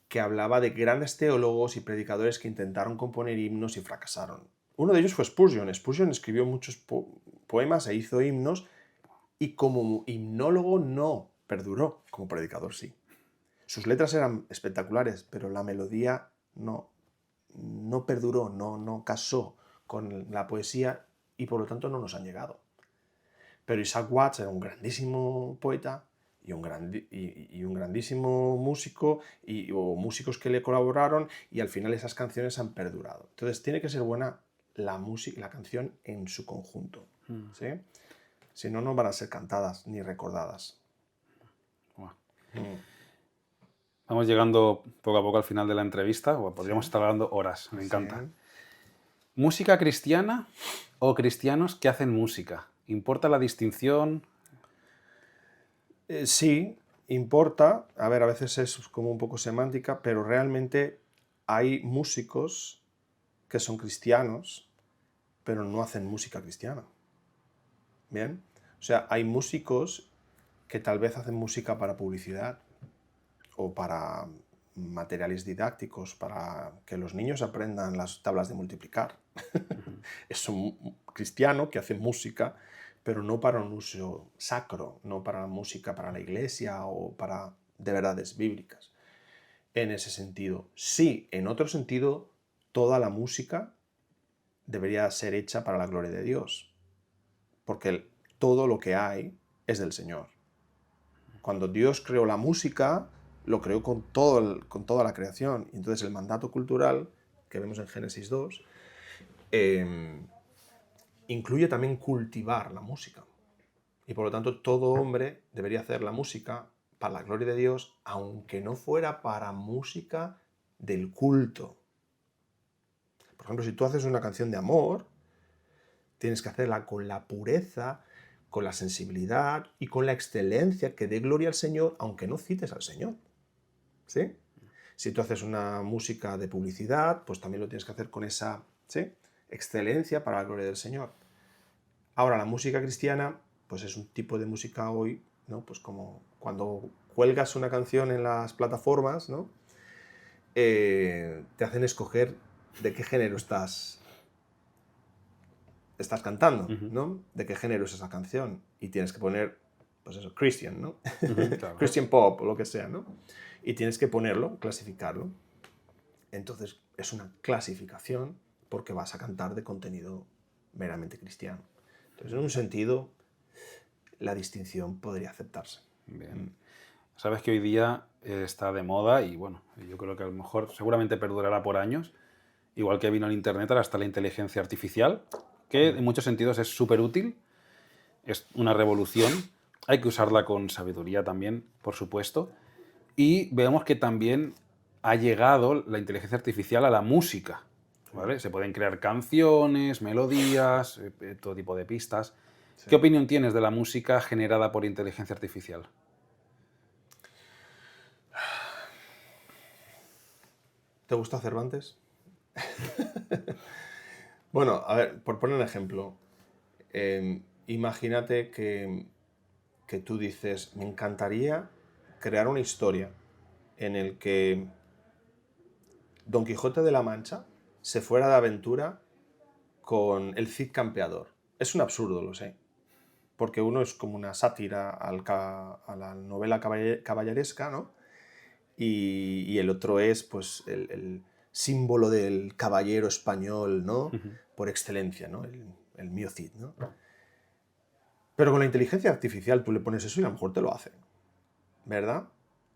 que hablaba de grandes teólogos y predicadores que intentaron componer himnos y fracasaron. Uno de ellos fue Spurgeon. Spurgeon escribió muchos poemas e hizo himnos, y como himnólogo no perduró, como predicador sí. Sus letras eran espectaculares, pero la melodía no perduró, no casó con la poesía, y por lo tanto no nos han llegado. Pero Isaac Watts era un grandísimo poeta y un grandísimo músico, o músicos que le colaboraron, y al final esas canciones han perdurado. Entonces tiene que ser buena la canción en su conjunto, ¿sí? Si no, no van a ser cantadas ni recordadas. Wow. Vamos llegando poco a poco al final de la entrevista, o podríamos estar hablando horas, me encanta. Sí. ¿Música cristiana o cristianos que hacen música? ¿Importa la distinción? Sí, importa. A ver, a veces es como un poco semántica, pero realmente hay músicos que son cristianos, pero no hacen música cristiana. ¿Bien? O sea, hay músicos que tal vez hacen música para publicidad o para materiales didácticos, para que los niños aprendan las tablas de multiplicar. Es un cristiano que hace música, pero no para un uso sacro, no para la música para la iglesia o para de verdades bíblicas. En ese sentido, sí, en otro sentido, toda la música debería ser hecha para la gloria de Dios, porque todo lo que hay es del Señor. Cuando Dios creó la música, lo creó con toda la creación. Y entonces el mandato cultural que vemos en Génesis 2 incluye también cultivar la música. Y por lo tanto todo hombre debería hacer la música para la gloria de Dios, aunque no fuera para música del culto. Por ejemplo, si tú haces una canción de amor, tienes que hacerla con la pureza, con la sensibilidad y con la excelencia que dé gloria al Señor, aunque no cites al Señor. ¿Sí? Si tú haces una música de publicidad, pues también lo tienes que hacer con esa, ¿sí?, excelencia para la gloria del Señor. Ahora, la música cristiana, pues es un tipo de música hoy, ¿no? Pues como cuando cuelgas una canción en las plataformas, ¿no? Te hacen escoger de qué género estás estás cantando, ¿no? ¿De qué género es esa canción? Y tienes que poner, pues eso, Christian, ¿no? Claro. Christian pop o lo que sea, ¿no? Y tienes que ponerlo, clasificarlo. Entonces es una clasificación porque vas a cantar de contenido meramente cristiano. Entonces, en un sentido, la distinción podría aceptarse. Bien. Sabes que hoy día está de moda y bueno, yo creo que a lo mejor seguramente perdurará por años, igual que vino el Internet, ahora está la inteligencia artificial, que en muchos sentidos es súper útil, es una revolución, hay que usarla con sabiduría también, por supuesto, y vemos que también ha llegado la inteligencia artificial a la música, ¿vale? Se pueden crear canciones, melodías, todo tipo de pistas. Sí. ¿Qué opinión tienes de la música generada por inteligencia artificial? ¿Te gusta Cervantes? Bueno, a ver, por poner un ejemplo, imagínate que tú dices, me encantaría crear una historia en el que Don Quijote de la Mancha se fuera de aventura con el Cid Campeador. Es un absurdo, lo sé, porque uno es como una sátira a la novela caballeresca, ¿no? Y el otro es pues el símbolo del caballero español, ¿no? Por excelencia, ¿no? El mío Cid, ¿no? Pero con la inteligencia artificial tú le pones eso y a lo mejor te lo hace, ¿verdad?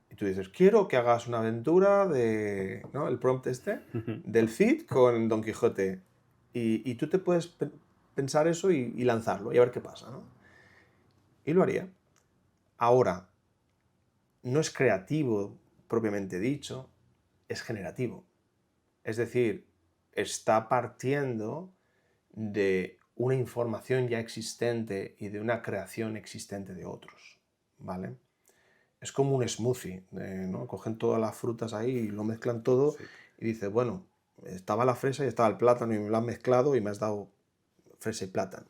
Y tú dices, quiero que hagas una aventura de, ¿no? El prompt del Cid con Don Quijote. Y tú te puedes pensar eso y lanzarlo y a ver qué pasa, ¿no? Y lo haría. Ahora, no es creativo propiamente dicho, es generativo. Es decir, está partiendo de una información ya existente y de una creación existente de otros, ¿vale? Es como un smoothie, ¿no? Cogen todas las frutas ahí y lo mezclan todo y dices, bueno, estaba la fresa y estaba el plátano y me lo han mezclado y me has dado fresa y plátano.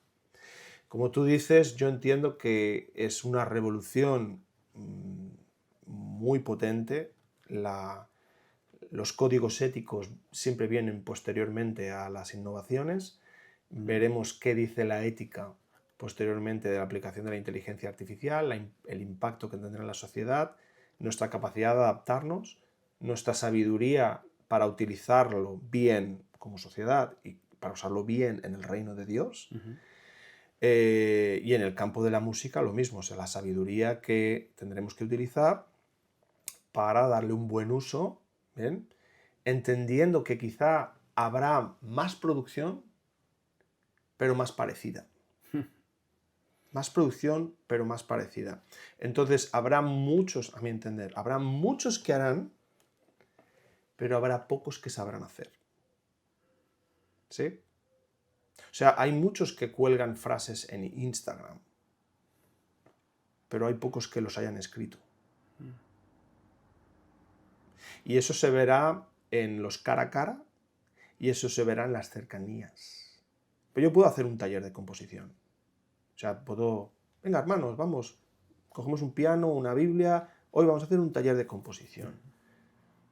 Como tú dices, yo entiendo que es una revolución muy potente. Los códigos éticos siempre vienen posteriormente a las innovaciones. Veremos qué dice la ética posteriormente de la aplicación de la inteligencia artificial, el impacto que tendrá en la sociedad, nuestra capacidad de adaptarnos, nuestra sabiduría para utilizarlo bien como sociedad y para usarlo bien en el reino de Dios. Y en el campo de la música lo mismo, o sea, la sabiduría que tendremos que utilizar para darle un buen uso, ¿bien? Entendiendo que quizá habrá más producción, pero más parecida. Más producción, pero más parecida. Entonces, habrá muchos, a mi entender, habrá muchos que harán, pero habrá pocos que sabrán hacer. ¿Sí? O sea, hay muchos que cuelgan frases en Instagram, pero hay pocos que los hayan escrito. Y eso se verá en los cara a cara y eso se verá en las cercanías. Pero yo puedo hacer un taller de composición. O sea, puedo... Venga, hermanos, vamos. Cogemos un piano, una Biblia. Hoy vamos a hacer un taller de composición.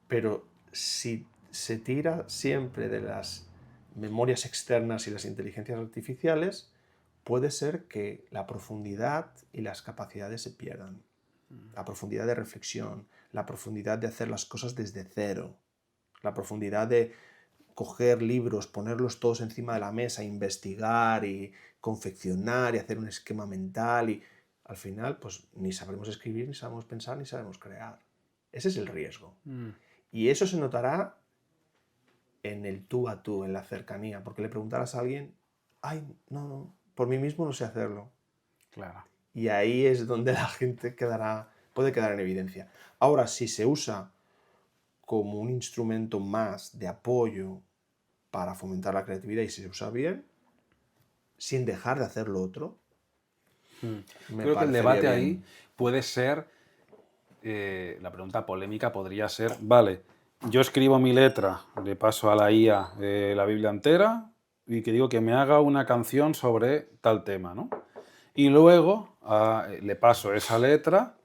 Pero si se tira siempre de las memorias externas y las inteligencias artificiales, puede ser que la profundidad y las capacidades se pierdan. La profundidad de reflexión, la profundidad de hacer las cosas desde cero, la profundidad de coger libros, ponerlos todos encima de la mesa, investigar y confeccionar y hacer un esquema mental y al final pues ni sabremos escribir, ni sabemos pensar, ni sabemos crear. Ese es el riesgo. Y eso se notará en el tú a tú, en la cercanía, porque le preguntarás a alguien, ay, no, por mí mismo no sé hacerlo. Claro. Y ahí es donde la gente puede quedar en evidencia. Ahora, si se usa como un instrumento más de apoyo para fomentar la creatividad y si se usa bien, sin dejar de hacer lo otro, me Creo que el parecería debate bien. ahí puede ser, la pregunta polémica podría ser, vale, yo escribo mi letra, le paso a la IA la Biblia entera y que digo que me haga una canción sobre tal tema, ¿no? Y luego le paso esa letra,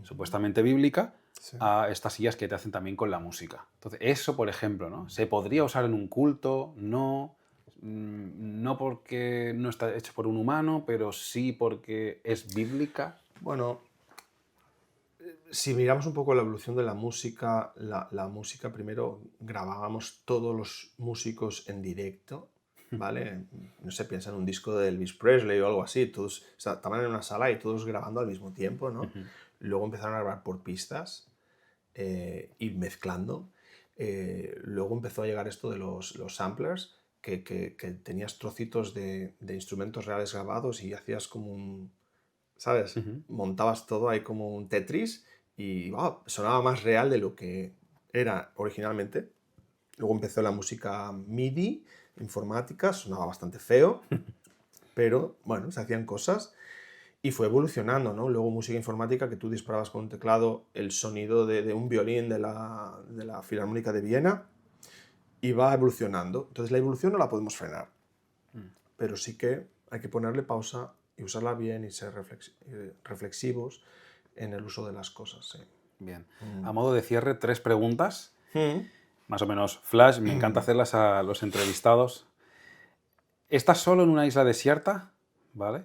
supuestamente bíblica, Sí. a estas IAs que te hacen también con la música. Entonces, eso, por ejemplo, ¿no? ¿Se podría usar en un culto? No. No porque no está hecho por un humano, pero sí porque es bíblica. Bueno, si miramos un poco la evolución de la música, la música primero grabábamos todos los músicos en directo, ¿vale? No sé, piensa en un disco de Elvis Presley o algo así, todos estaban en una sala y todos grabando al mismo tiempo, ¿no? Luego empezaron a grabar por pistas, ir mezclando. Luego empezó a llegar esto de los samplers, que tenías trocitos de instrumentos reales grabados y hacías como un, ¿sabes? Montabas todo ahí como un Tetris y sonaba más real de lo que era originalmente. Luego empezó la música MIDI, informática, sonaba bastante feo, pero bueno, se hacían cosas y fue evolucionando, ¿no? Luego música informática, que tú disparabas con un teclado el sonido de un violín de la Filarmónica de Viena y va evolucionando. Entonces la evolución no la podemos frenar, pero sí que hay que ponerle pausa y usarla bien y ser reflexivos en el uso de las cosas. Sí. Bien. A modo de cierre, 3 preguntas, Mm. más o menos flash, me encanta hacerlas a los entrevistados. Estás solo en una isla desierta, ¿vale?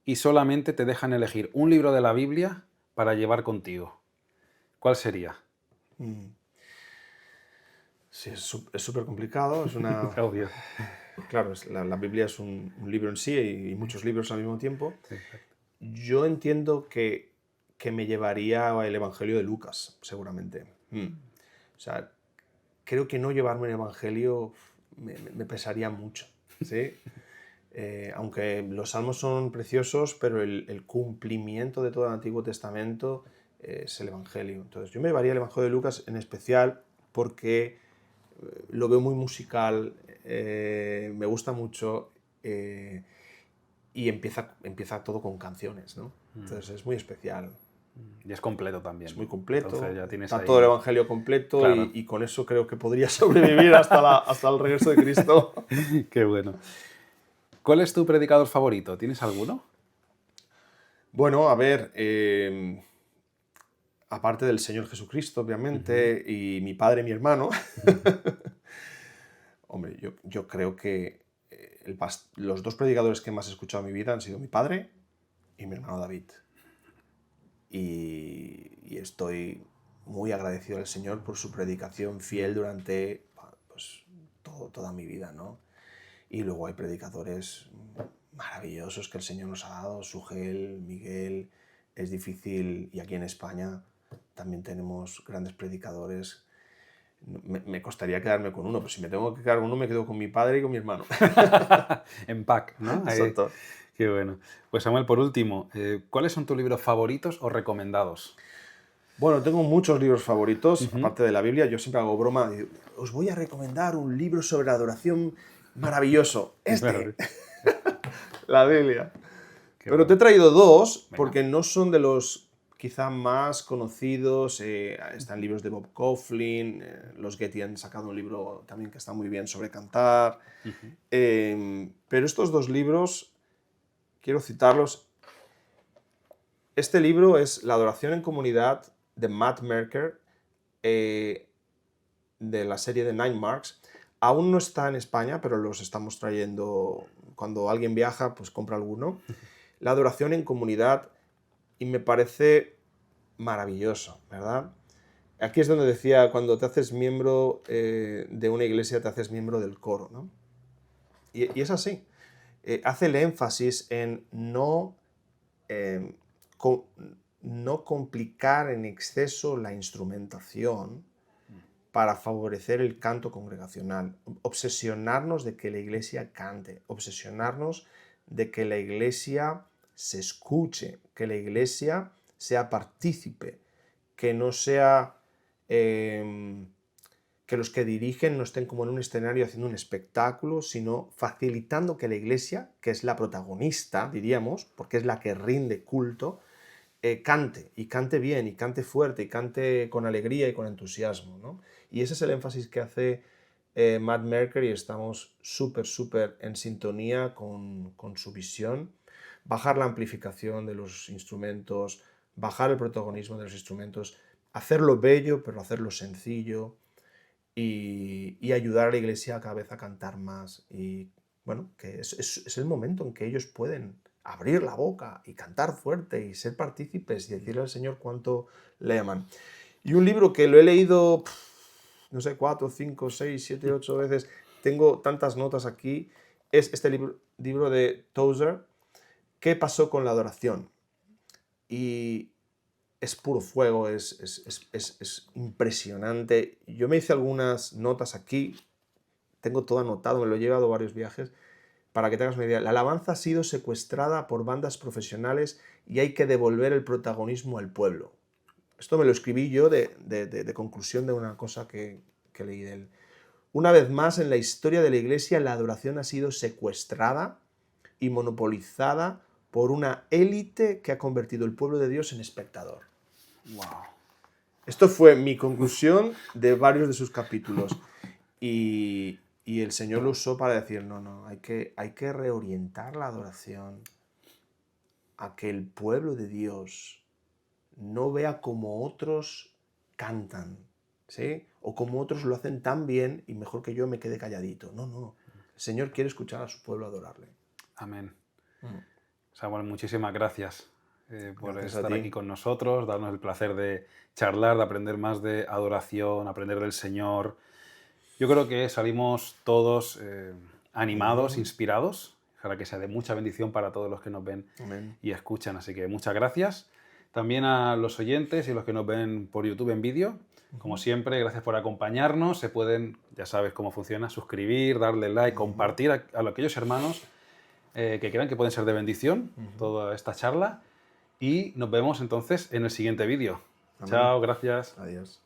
Y solamente te dejan elegir un libro de la Biblia para llevar contigo. ¿Cuál sería? Sí, es súper complicado. Es una... Obvio. Claro, la Biblia es un libro en sí y muchos libros al mismo tiempo. Exacto. Yo entiendo que me llevaría el Evangelio de Lucas, seguramente. O sea, creo que no llevarme el Evangelio me pesaría mucho, ¿sí? Aunque los salmos son preciosos, pero el cumplimiento de todo el Antiguo Testamento es el Evangelio. Entonces, yo me llevaría el Evangelio de Lucas en especial porque lo veo muy musical, me gusta mucho y empieza todo con canciones, ¿no? Entonces, es muy especial. Y es completo también. Es muy completo, Entonces ya tienes está ahí... todo el Evangelio completo Claro. y con eso creo que podría sobrevivir hasta el regreso de Cristo. Qué bueno. ¿Cuál es tu predicador favorito? ¿Tienes alguno? Bueno, a ver, aparte del Señor Jesucristo, obviamente, y mi padre y mi hermano, hombre, yo creo que los dos predicadores que más he escuchado en mi vida han sido mi padre y mi hermano David. Y estoy muy agradecido al Señor por su predicación fiel durante pues, toda mi vida, ¿no? Y luego hay predicadores maravillosos que el Señor nos ha dado, Sugel, Miguel, es difícil, y aquí en España también tenemos grandes predicadores. Me costaría quedarme con uno, pero si me tengo que quedar con uno me quedo con mi padre y con mi hermano. En pack, ¿no? Ahí. Exacto. Qué bueno. Pues Samuel, por último, ¿cuáles son tus libros favoritos o recomendados? Bueno, tengo muchos libros favoritos, aparte de la Biblia. Yo siempre hago broma. Os voy a recomendar un libro sobre adoración maravilloso. Claro. La Biblia. Qué Pero bueno. te he traído dos, Venga. porque no son de los quizá más conocidos. Están libros de Bob Kauflin, los Getty han sacado un libro también que está muy bien sobre cantar. Pero estos dos libros, quiero citarlos. Este libro es La adoración en comunidad de Matt Merker, de la serie de Nine Marks. Aún no está en España, pero los estamos trayendo. Cuando alguien viaja, pues compra alguno. La adoración en comunidad, y me parece maravilloso, ¿verdad? Aquí es donde decía, cuando te haces miembro de una iglesia, te haces miembro del coro, ¿no? Y es así. Hace el énfasis en no complicar en exceso la instrumentación para favorecer el canto congregacional, obsesionarnos de que la iglesia cante, obsesionarnos de que la iglesia se escuche, que la iglesia sea partícipe, que no sea que los que dirigen no estén como en un escenario haciendo un espectáculo, sino facilitando que la iglesia, que es la protagonista, diríamos, porque es la que rinde culto, cante, y cante bien, y cante fuerte, y cante con alegría y con entusiasmo, ¿no? Y ese es el énfasis que hace Matt Merker, y estamos súper en sintonía con su visión. Bajar la amplificación de los instrumentos, bajar el protagonismo de los instrumentos, hacerlo bello, pero hacerlo sencillo, y y ayudar a la iglesia cada vez a cantar más. Y bueno, que es el momento en que ellos pueden abrir la boca y cantar fuerte y ser partícipes y decirle al Señor cuánto le aman. Y un libro que lo he leído, no sé, 4, 5, 6, 7, 8 veces, tengo tantas notas aquí, es este libro de Tozer, ¿Qué pasó con la adoración? Y es puro fuego, es impresionante. Yo me hice algunas notas aquí, tengo todo anotado, me lo he llevado a varios viajes, para que tengas una idea. La alabanza ha sido secuestrada por bandas profesionales y hay que devolver el protagonismo al pueblo. Esto me lo escribí yo de conclusión de una cosa que leí de él. Una vez más, en la historia de la Iglesia, la adoración ha sido secuestrada y monopolizada por una élite que ha convertido el pueblo de Dios en espectador. Wow. Esto fue mi conclusión de varios de sus capítulos. Y el Señor lo usó para decir, no, hay que reorientar la adoración a que el pueblo de Dios no vea como otros cantan, ¿sí? O como otros lo hacen tan bien y mejor que yo me quede calladito. No. El Señor quiere escuchar a su pueblo adorarle. Amén. Samuel, muchísimas gracias por Gracias a estar ti. aquí con nosotros, darnos el placer de charlar, de aprender más de adoración, aprender del Señor. Yo creo que salimos todos animados, inspirados. Ojalá que sea de mucha bendición para todos los que nos ven Amén. y escuchan. Así que muchas gracias. También a los oyentes y los que nos ven por YouTube en vídeo. Como siempre, gracias por acompañarnos. Se pueden, ya sabes cómo funciona, suscribir, darle like, compartir a aquellos hermanos que crean que pueden ser de bendición toda esta charla. Y nos vemos entonces en el siguiente vídeo. Amén. Chao, gracias. Adiós.